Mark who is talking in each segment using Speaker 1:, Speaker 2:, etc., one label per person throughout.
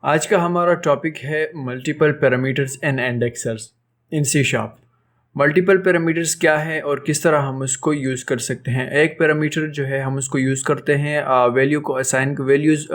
Speaker 1: आज का हमारा टॉपिक है multiple parameters and indexers in C sharp. Multiple parameters क्या है और किस तरह हम उसको यूज़ कर सकते हैं। एक पैरामीटर जो है हम उसको यूज़ करते हैं वैल्यू को असाइन वैल्यूज़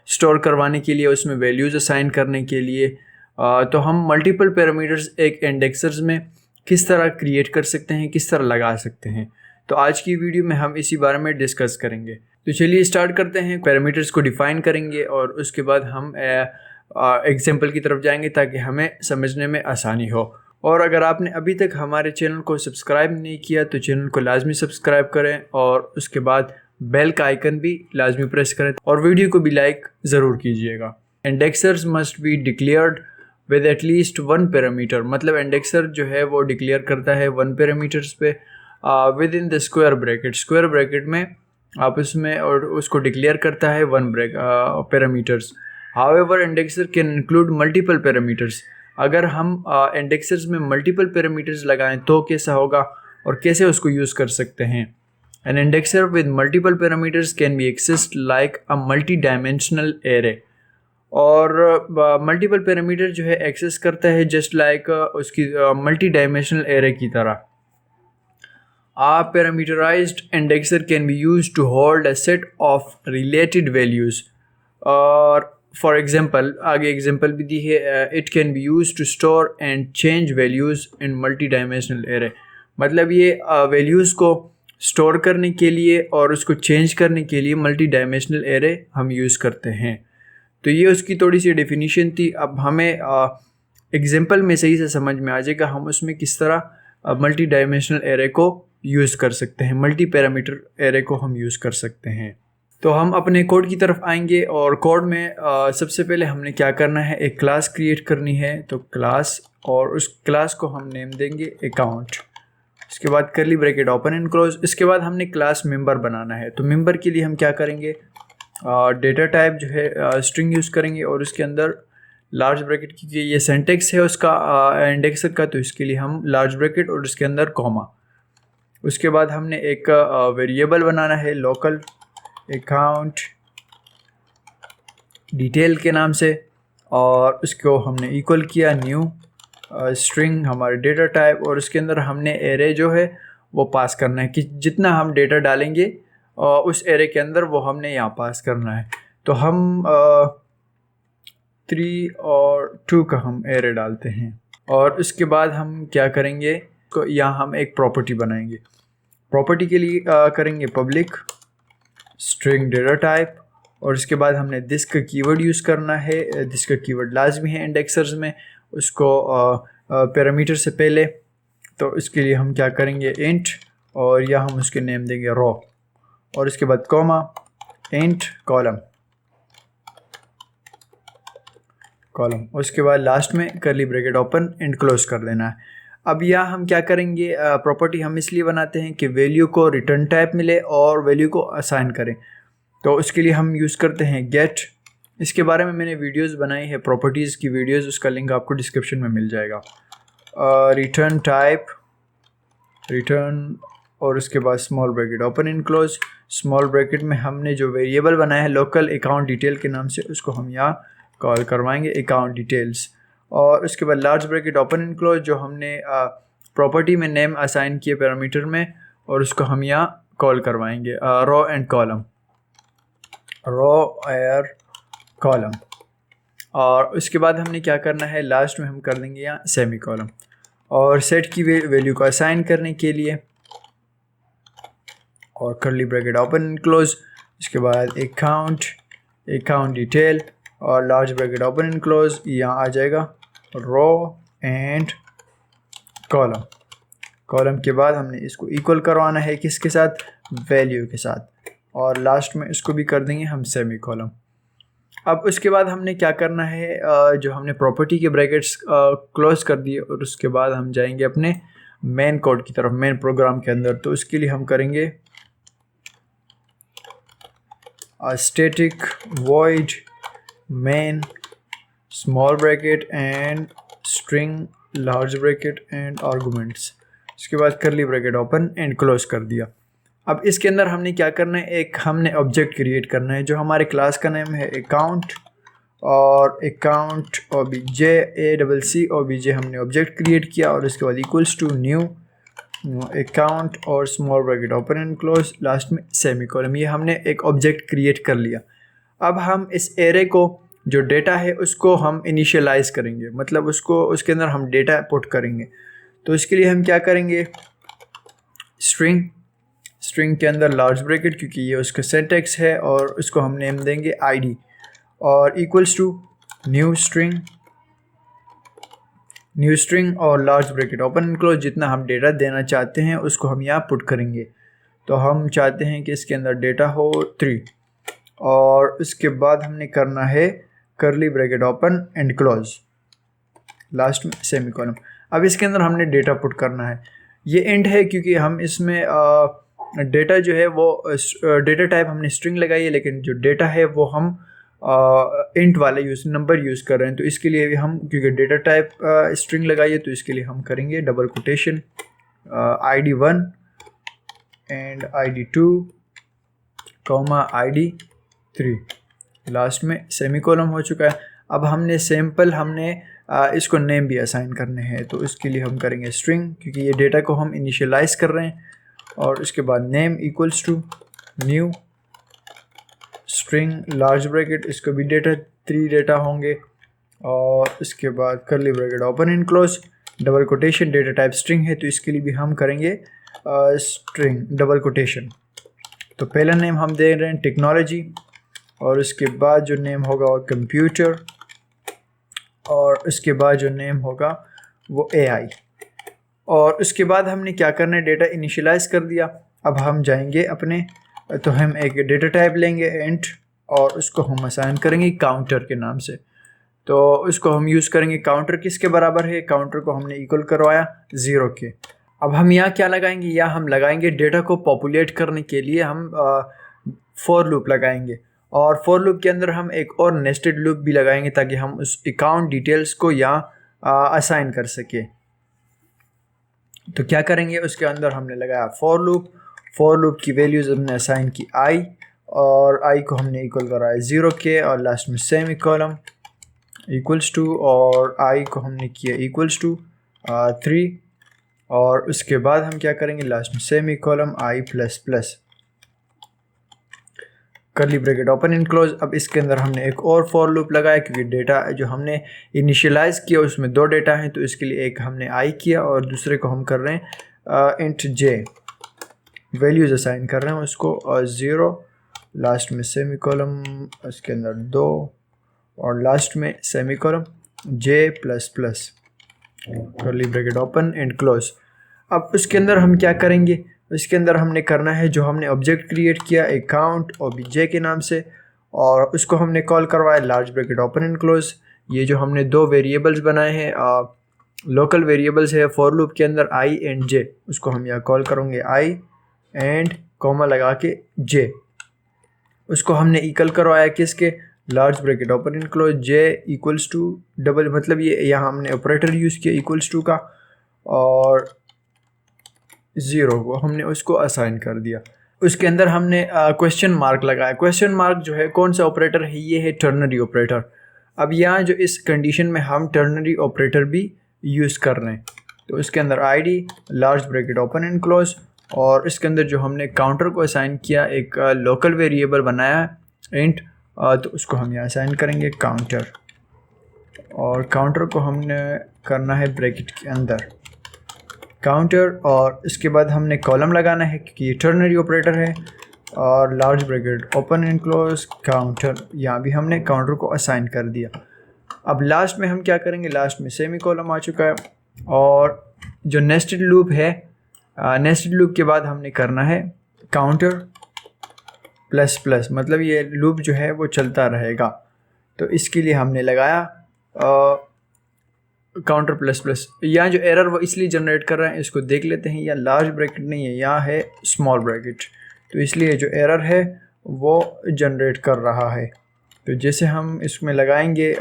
Speaker 1: स्टोर करवाने के लिए, उसमें वैल्यूज़ असाइन करने के लिए। तो हम मल्टीपल पैरामीटर्स एक इंडेक्सर्स में किस तरह क्रिएट कर सकते हैं, किस तरह लगा सकते हैं। तो आज की वीडियो में हम इसी बारे में डिस्कस करेंगे। तो चलिए स्टार्ट करते हैं। पैरामीटर्स को डिफ़ाइन करेंगे और उसके बाद हम एग्जाम्पल की तरफ जाएंगे ताकि हमें समझने में आसानी हो। और अगर आपने अभी तक हमारे चैनल को सब्सक्राइब नहीं किया तो चैनल को लाजमी सब्सक्राइब करें और उसके बाद बेल का आइकन भी लाजमी प्रेस करें और वीडियो को भी लाइक ज़रूर कीजिएगा। Inductors must be declared with at least one parameter, मतलब इंडेक्सर जो है वो डिक्लेयर करता है वन पैरामीटर्स पे with in the square bracket. Square bracket में आप उसमें और उसको डिक्लेयर करता है one parameters. However indexer can include multiple parameters. अगर हम इंडेक्सर्स में मल्टीपल पैरामीटर्स लगाएं तो कैसा होगा और कैसे उसको यूज़ कर सकते हैं। An indexer with multiple parameters can be accessed like a multi dimensional array. और मल्टीपल पैरामीटर जो है एक्सेस करता है जस्ट लाइक उसकी मल्टी डायमेंशनल एरे की तरह। A parameterized indexer can be used to hold a set of related values. और for example आगे एग्जाम्पल भी दी है, it can be use to store and change values in multi dimensional array. मतलब ये values को स्टोर करने के लिए और उसको चेंज करने के लिए मल्टी डायमेंशनल एरे हम यूज़ करते हैं। तो ये उसकी थोड़ी सी डेफिनेशन थी। अब हमें एग्जाम्पल में सही से समझ में आ जाएगा हम उसमें किस तरह मल्टी डायमेंशनल एरे को यूज़ कर सकते हैं, मल्टी पैरामीटर एरे को हम यूज़ कर सकते हैं। तो हम अपने कोड की तरफ आएंगे और कोड में सबसे पहले हमने क्या करना है, एक क्लास क्रिएट करनी है। तो क्लास, और उस क्लास को हम नेम देंगे अकाउंट। इसके बाद करली ब्रैकेट ओपन एंड क्लोज। इसके बाद हमने क्लास मेंबर बनाना है। तो मेंबर के लिए हम क्या करेंगे, डेटा टाइप जो है स्ट्रिंग यूज़ करेंगे और उसके अंदर लार्ज ब्रैकेट की ये सिंटैक्स है उसका इंडेक्सर का, तो इसके लिए हम लार्ज ब्रैकेट और उसके अंदर कॉमा। उसके बाद हमने एक वेरिएबल बनाना है लोकल अकाउंट डिटेल के नाम से, और उसको हमने इक्वल किया न्यू स्ट्रिंग हमारे डेटा टाइप, और उसके अंदर हमने एरे जो है वो पास करना है कि जितना हम डेटा डालेंगे उस एरे के अंदर वो हमने यहाँ पास करना है। तो हम 3 और 2 का हम एरे डालते हैं और उसके बाद हम क्या करेंगे, तो यहाँ हम एक प्रॉपर्टी बनाएंगे। प्रॉपर्टी के लिए करेंगे पब्लिक स्ट्रिंग डेटा टाइप, और उसके बाद हमने दिस का कीवर्ड यूज़ करना है। दिस का कीवर्ड लाजमी है इंडेक्सर्स में, उसको पैरामीटर से पहले। तो इसके लिए हम क्या करेंगे, इंट, और या हम उसके नेम देंगे रो, और उसके बाद कॉमा इंट कॉलम, उसके बाद लास्ट में करली ब्रैकेट ओपन एंड क्लोज कर देना है। अब यहाँ हम क्या करेंगे, प्रॉपर्टी हम इसलिए बनाते हैं कि वैल्यू को रिटर्न टाइप मिले और वैल्यू को असाइन करें। तो उसके लिए हम यूज़ करते हैं गेट। इसके बारे में मैंने वीडियोस बनाई है, प्रॉपर्टीज़ की वीडियोस, उसका लिंक आपको डिस्क्रिप्शन में मिल जाएगा। रिटर्न टाइप रिटर्न, और उसके बाद small bracket open and close. Small bracket में हमने जो वेरिएबल बनाया है लोकल अकाउंट डिटेल के नाम से, उसको हम यहाँ कॉल करवाएंगे अकाउंट डिटेल्स। और उसके बाद large bracket open and close जो हमने प्रॉपर्टी में नेम असाइन किए पैरामीटर में, और उसको हम यहाँ कॉल करवाएंगे रो एंड कॉलम, रो एयर कॉलम। और उसके बाद हमने क्या करना है, लास्ट में हम कर देंगे यहाँ सेमी कॉलम। और सेट की वैल्यू को असाइन करने के लिए, और करली ब्रैकेट ओपन एंड क्लोज, उसके बाद अकाउंट डिटेल, और large bracket open and close, यहाँ आ जाएगा रो एंड कॉलम के बाद हमने इसको इक्वल करवाना है किसके साथ, वैल्यू के साथ, और लास्ट में इसको भी कर देंगे हम सेमी कॉलम। अब उसके बाद हमने क्या करना है, जो हमने प्रॉपर्टी के ब्रैकेट्स क्लोज कर दिए, और उसके बाद हम जाएंगे अपने मेन कोड की तरफ, मेन प्रोग्राम के अंदर। तो उसके लिए हम करेंगे static void main small bracket and string large bracket and arguments. उसके बाद करली ब्रैकेट ओपन एंड क्लोज कर दिया। अब इसके अंदर हमने क्या करना है, एक हमने ऑब्जेक्ट क्रिएट करना है जो हमारे क्लास का नेम है अकाउंट, और अकाउंट ओबीजे ACC ओबीजे हमने ऑब्जेक्ट क्रिएट किया और उसके बाद इक्वल्स टू न्यू अकाउंट और small bracket open and close, last में सेमीकोलन। ये हमने एक ऑब्जेक्ट क्रिएट कर लिया। अब हम इस एरे को जो डेटा है उसको हम इनिशियलाइज करेंगे, मतलब उसको उसके अंदर हम डेटा पुट करेंगे। तो इसके लिए हम क्या करेंगे, स्ट्रिंग के अंदर लार्ज ब्रैकेट, क्योंकि ये उसका सिंटैक्स है, और उसको हम नेम देंगे ID और इक्वल्स टू न्यू स्ट्रिंग और large bracket open and close. जितना हम डेटा देना चाहते हैं उसको हम यहाँ पुट करेंगे। तो हम चाहते हैं कि इसके अंदर डेटा हो 3 और उसके बाद हमने करना है curly bracket open and close, last में सेमीकोलन। अब इसके अंदर हमने डेटा पुट करना है। ये एंड है क्योंकि हम इसमें डेटा जो है वो डेटा टाइप हमने स्ट्रिंग लगाई है, लेकिन जो डेटा है वो हम इंट वाला नंबर यूज़ कर रहे हैं। तो इसके लिए भी हम, क्योंकि डेटा टाइप स्ट्रिंग लगाई है, तो इसके लिए हम करेंगे double quotation ID1 and ID2 ID3, last में सेमीकोलन हो चुका है। अब हमने इसको नेम भी असाइन करने हैं। तो इसके लिए हम करेंगे स्ट्रिंग, क्योंकि ये डेटा को हम इनिशियलाइज कर रहे हैं, और उसके बाद name equals to new string large bracket, इसको भी 3 डेटा होंगे, और इसके बाद curly bracket open and close double quotation, data type string है तो इसके लिए भी हम करेंगे स्ट्रिंग डबल कोटेशन। तो पहला नेम हम दे रहे हैं टेक्नोलॉजी, और उसके बाद जो नेम होगा वो कंप्यूटर, और उसके बाद जो नेम होगा वो AI। और उसके बाद हमने क्या करना है, डेटा इनिशियलाइज कर दिया। अब हम जाएंगे अपने, तो हम एक डेटा टाइप लेंगे इंट, और उसको हम असाइन करेंगे काउंटर के नाम से। तो उसको हम यूज़ करेंगे काउंटर किसके बराबर है, काउंटर को हमने इक्वल करवाया 0 के। अब हम यहाँ क्या लगाएंगे, यहाँ हम लगाएंगे डेटा को पॉपुलेट करने के लिए हम फॉर लूप लगाएंगे, और फॉर लूप के अंदर हम एक और नेस्टेड लूप भी लगाएंगे ताकि हम उस अकाउंट डिटेल्स को यहाँ असाइन कर सके। तो क्या करेंगे, उसके अंदर हमने लगाया फॉर लूप की वैल्यूज़ हमने असाइन की I, और I को हमने इक्वल कराया 0 के, और लास्ट में सेमीकोलन इक्वल्स टू, और I को हमने किया इक्वल्स टू 3, और उसके बाद हम क्या करेंगे, लास्ट में semicolon I++ curly bracket open and close. अब इसके अंदर हमने एक और फॉर लूप लगाया, क्योंकि डेटा जो हमने इनिशियलाइज किया उसमें 2 डेटा हैं, तो इसके लिए एक हमने I किया और दूसरे को हम कर रहे हैं इंट J, वैल्यूज़ असाइन कर रहे हैं उसको, और 0, लास्ट में सेमीकोलन, उसके अंदर 2, और लास्ट में semicolon J++ curly bracket open and close. अब उसके अंदर हम क्या करेंगे, इसके अंदर हमने करना है जो हमने ऑब्जेक्ट क्रिएट किया अकाउंट OBJ के नाम से, और उसको हमने कॉल करवाया large bracket open and close. ये जो हमने 2 वेरिएबल्स बनाए हैं, लोकल वेरिएबल्स है फॉर लूप के अंदर I एंड J, उसको हम यहाँ कॉल करेंगे I एंड कॉमा लगा के J। उसको हमने इक्वल करवाया किसके, large bracket open and close J equals to double, मतलब ये यहाँ हमने ऑपरेटर यूज़ किया इक्वल्स टू का, और 0 को हमने उसको असाइन कर दिया। उसके अंदर हमने क्वेश्चन मार्क लगाया। क्वेश्चन मार्क जो है कौन सा ऑपरेटर है, ये है टर्नरी ऑपरेटर। अब यहाँ जो इस कंडीशन में हम टर्नरी ऑपरेटर भी यूज़ कर रहे हैं, तो इसके अंदर ID large bracket open and close, और इसके अंदर जो हमने काउंटर को असाइन किया एक लोकल वेरिएबल बनाया इंट, तो उसको हम यहाँ असाइन करेंगे काउंटर, और काउंटर को हमने करना है ब्रैकेट के अंदर काउंटर, और इसके बाद हमने कॉलम लगाना है क्योंकि ये टर्नरी ऑपरेटर है, और large bracket open and close counter, यहाँ भी हमने काउंटर को असाइन कर दिया। अब लास्ट में हम क्या करेंगे, लास्ट में सेमीकोलन आ चुका है, और जो नेस्टेड लूप है, नेस्टेड लूप के बाद हमने करना है काउंटर ++, मतलब ये लूप जो है वो चलता रहेगा। तो इसके लिए हमने लगाया काउंटर ++। यहाँ जो एरर वो इसलिए जनरेट कर रहा है, इसको देख लेते हैं। यहाँ लार्ज ब्रैकेट नहीं है, यहाँ है स्मॉल ब्रैकेट, तो इसलिए जो एरर है वो जनरेट कर रहा है। तो जैसे हम इसमें लगाएंगे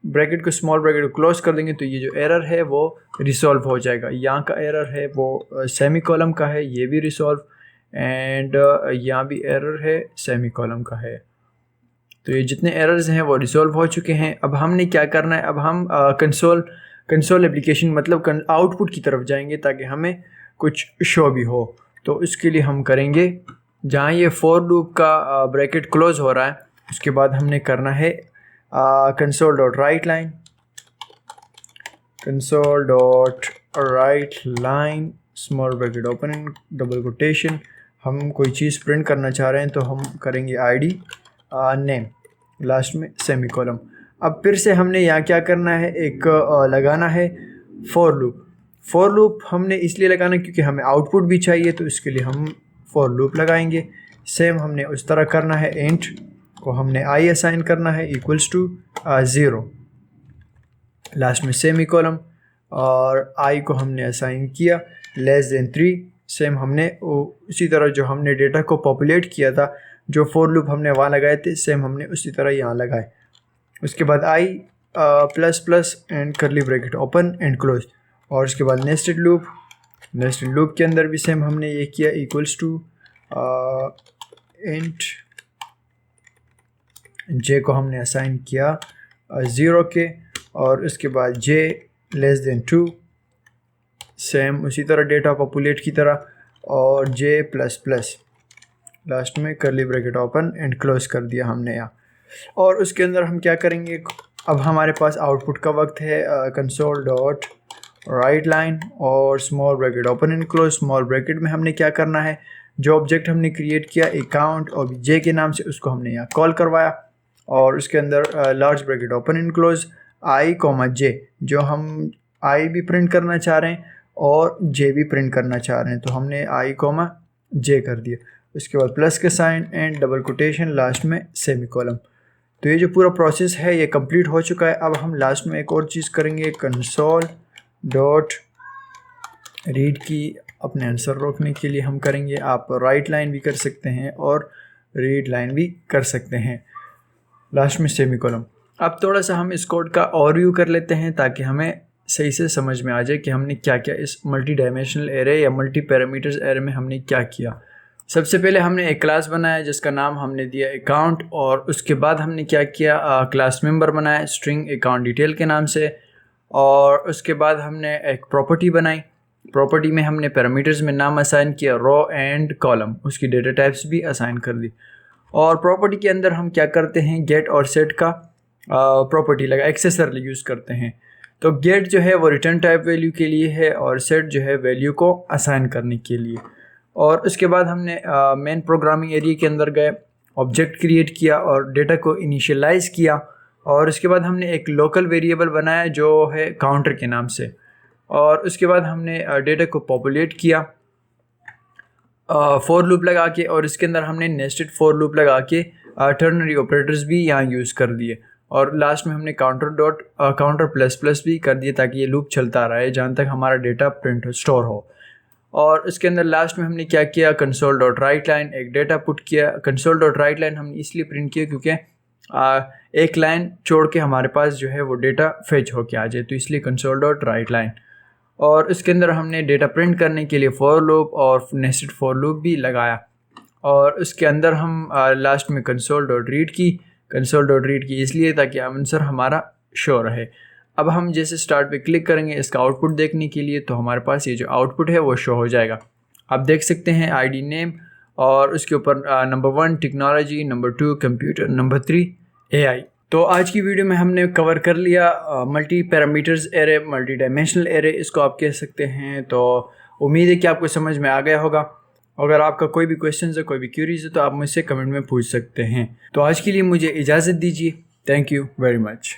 Speaker 1: ब्रैकेट को, स्मॉल ब्रैकेट को क्लोज कर देंगे, तो ये जो एरर है वो रिसॉल्व हो जाएगा। यहाँ का एरर है वो सेमीकोलन का है, ये भी रिसॉल्व, एंड यहाँ भी एरर है सेमीकोलन का है। तो ये जितने एरर्स हैं वो रिजॉल्व हो चुके हैं। अब हमने क्या करना है, अब हम कंसोल एप्लीकेशन मतलब आउटपुट की तरफ जाएंगे ताकि हमें कुछ शो भी हो। तो इसके लिए हम करेंगे, जहाँ ये फॉर लूप का ब्रैकेट क्लोज हो रहा है, उसके बाद हमने करना है console dot right line small bracket open in double quotation. हम कोई चीज़ प्रिंट करना चाह रहे हैं तो हम करेंगे ID नेम, लास्ट में सेमीकोलन। अब फिर से हमने यहाँ क्या करना है, एक लगाना है फॉर लूप हमने इसलिए लगाना क्योंकि हमें आउटपुट भी चाहिए, तो इसके लिए हम फॉर लूप लगाएंगे। सेम हमने उस तरह करना है, इंट को हमने I असाइन करना है इक्वल्स टू 0, लास्ट में सेमीकोलन, और I को हमने असाइन किया लेस देन 3। सेम हमने उसी तरह जो हमने डेटा को पॉपुलेट किया था, जो फॉर लूप हमने वहाँ लगाए थे, सेम हमने उसी तरह यहाँ लगाए। उसके बाद I प्लस एंड करली ब्रैकेट ओपन एंड क्लोज, और उसके बाद नेस्टेड लूप के अंदर भी सेम हमने ये किया इक्वल्स टू इंट J को हमने असाइन किया 0 के, और उसके बाद J लेस देन 2, सेम उसी तरह डेटा पॉपुलेट की तरह, और J प्लस लास्ट में करली ब्रैकेट ओपन एंड क्लोज कर दिया हमने यहाँ। और उसके अंदर हम क्या करेंगे, अब हमारे पास आउटपुट का वक्त है, कंसोल डॉट राइट लाइन और small bracket open and close. Small bracket में हमने क्या करना है, जो ऑब्जेक्ट हमने क्रिएट किया अकाउंट और J के नाम से, उसको हमने यहाँ कॉल करवाया, और उसके अंदर large bracket open and close I, J, जो हम I भी प्रिंट करना चाह रहे हैं और J भी प्रिंट करना चाह रहे हैं, तो हमने I, J कर दिया। उसके बाद प्लस के sign and double quotation, last में सेमीकोलन। तो ये जो पूरा प्रोसेस है ये कंप्लीट हो चुका है। अब हम लास्ट में एक और चीज़ करेंगे, कंसोल डॉट रीड की अपने आंसर रोकने के लिए हम करेंगे, आप राइट लाइन भी कर सकते हैं और रीड लाइन भी कर सकते हैं, लास्ट में सेमीकोलन। अब थोड़ा सा हम इस कोड का ओवरव्यू कर लेते हैं ताकि हमें सही से समझ में आ जाए कि हमने क्या क्या इस मल्टी डायमेंशनल एरे या मल्टी पैरामीटर्स एरे में हमने क्या किया। सबसे पहले हमने एक क्लास बनाया जिसका नाम हमने दिया अकाउंट, और उसके बाद हमने क्या किया, क्लास मेंबर बनाया स्ट्रिंग अकाउंट डिटेल के नाम से, और उसके बाद हमने एक प्रॉपर्टी बनाई। प्रॉपर्टी में हमने पैरामीटर्स में नाम असाइन किया रो एंड कॉलम, उसकी डेटा टाइप्स भी असाइन कर दी। और प्रॉपर्टी के अंदर हम क्या करते हैं, गेट और सेट का प्रॉपर्टी लगा एक्सेसर यूज़ करते हैं। तो गेट जो है वो रिटर्न टाइप वैल्यू के लिए है, और सेट जो है वैल्यू को असाइन करने के लिए। और उसके बाद हमने मेन प्रोग्रामिंग एरिया के अंदर गए, ऑब्जेक्ट क्रिएट किया और डेटा को इनिशियलाइज किया, और उसके बाद हमने एक लोकल वेरिएबल बनाया जो है काउंटर के नाम से, और उसके बाद हमने डेटा को पॉपुलेट किया फॉर लूप लगा के, और इसके अंदर हमने नेस्टेड फॉर लूप लगा के टर्नरी ऑपरेटर्स भी यहाँ यूज़ कर दिए, और लास्ट में हमने काउंटर प्लस भी कर दिए ताकि ये लूप चलता रहे जहाँ तक हमारा डेटा प्रिंट स्टोर हो। और इसके अंदर लास्ट में हमने क्या किया, कंसोल डॉट राइट लाइन एक डेटा पुट किया। कंसोल डॉट राइट लाइन हमने इसलिए प्रिंट किया क्योंकि एक लाइन छोड़ के हमारे पास जो है वो डेटा फेच होके आ जाए, तो इसलिए कंसोल डॉट राइट लाइन। और इसके अंदर हमने डेटा प्रिंट करने के लिए फॉर लूप और नेस्टेड फॉर लूप भी लगाया, और उसके अंदर हम लास्ट में कंसोल डॉट रीड की इसलिए ताकि आंसर हमारा शो रहे। अब हम जैसे स्टार्ट पे क्लिक करेंगे इसका आउटपुट देखने के लिए, तो हमारे पास ये जो आउटपुट है वो शो हो जाएगा। आप देख सकते हैं ID नेम, और उसके ऊपर number 1 technology, number 2 computer, number 3 AI। तो आज की वीडियो में हमने कवर कर लिया multi parameters array, multi dimensional array इसको आप कह सकते हैं। तो उम्मीद है कि आपको समझ में आ गया होगा। अगर आपका कोई भी क्वेश्चन है, कोई भी क्यूरीज है, तो आप मुझसे कमेंट में पूछ सकते हैं। तो आज के लिए मुझे इजाज़त दीजिए। Thank you very much.